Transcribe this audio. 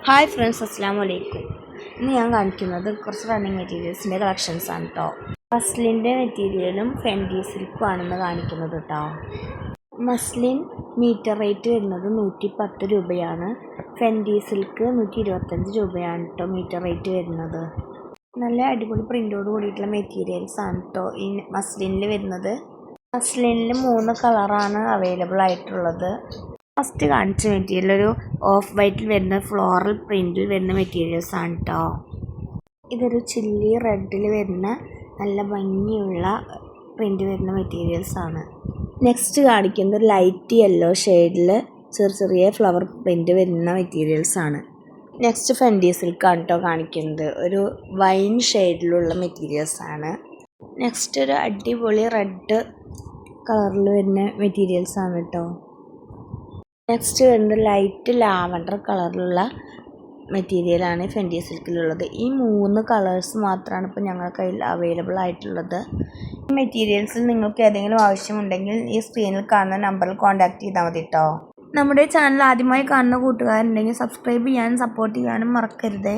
Hi friends, അസ്സാം വലൈക്കും. ഇന്ന് ഞാൻ കാണിക്കുന്നത് കുറച്ച് റണ്ണിങ് മെറ്റീരിയൽസിൻ്റെ കളക്ഷൻസ് ആണ് കേട്ടോ. മസ്ലിൻ്റെ മെറ്റീരിയലും ഫെൻഡി സിൽക്കും ആണെന്ന് കാണിക്കുന്നത് കേട്ടോ. മസ്ലിൻ മീറ്റർ റേറ്റ് വരുന്നത് 110 രൂപയാണ്. ഫെൻഡി സിൽക്ക് 125 രൂപയാണ് കേട്ടോ മീറ്റർ റേറ്റ് വരുന്നത്. നല്ല അടിപൊളി പ്രിൻ്റോട് കൂടിയിട്ടുള്ള മെറ്റീരിയൽസ് ആണ് കേട്ടോ ഈ മസ്ലിനിൽ വരുന്നത്. മസ്ലിനിൽ 3 കളറാണ് അവൈലബിൾ ആയിട്ടുള്ളത്. ഫസ്റ്റ് കാണിച്ച മെറ്റീരിയൽ ഒരു ഓഫ് വൈറ്റിൽ വരുന്ന ഫ്ലോറൽ പ്രിൻറ്റിൽ വരുന്ന മെറ്റീരിയൽസ് ആണ് കേട്ടോ. ഇതൊരു ചില്ലി റെഡിൽ വരുന്ന നല്ല ഭംഗിയുള്ള പ്രിൻ്റ് വരുന്ന മെറ്റീരിയൽസ് ആണ്. നെക്സ്റ്റ് കാണിക്കുന്നത് ലൈറ്റ് യെല്ലോ ഷെയ്ഡിൽ ചെറിയ ഫ്ലവർ പ്രിൻ്റ് വരുന്ന മെറ്റീരിയൽസ് ആണ്. നെക്സ്റ്റ് ഫെൻഡി സിൽക്കാണ് കേട്ടോ കാണിക്കുന്നത്. ഒരു വൈൻ ഷെയ്ഡിലുള്ള മെറ്റീരിയൽസ് ആണ്. നെക്സ്റ്റ് ഒരു അടിപൊളി റെഡ് കളറിൽ വരുന്ന മെറ്റീരിയൽസ് ആണ് കേട്ടോ. നെക്സ്റ്റ് വരുന്നത് ലൈറ്റ് ലാവൻഡർ കളറിലുള്ള മെറ്റീരിയലാണ് ഫെൻഡി സിൽക്കിലുള്ളത്. ഈ 3 കളേഴ്സ് മാത്രമാണ് ഇപ്പോൾ ഞങ്ങളുടെ കയ്യിൽ അവൈലബിൾ ആയിട്ടുള്ളത്. ഈ മെറ്റീരിയൽസിൽ നിങ്ങൾക്ക് ഏതെങ്കിലും ആവശ്യമുണ്ടെങ്കിൽ ഈ സ്ക്രീനിൽ കാണുന്ന നമ്പറിൽ കോൺടാക്റ്റ് ചെയ്താൽ മതി കേട്ടോ. നമ്മുടെ ചാനൽ ആദ്യമായി കാണുന്ന കൂട്ടുകാരുണ്ടെങ്കിൽ സബ്സ്ക്രൈബ് ചെയ്യാനും സപ്പോർട്ട് ചെയ്യാനും മറക്കരുതേ.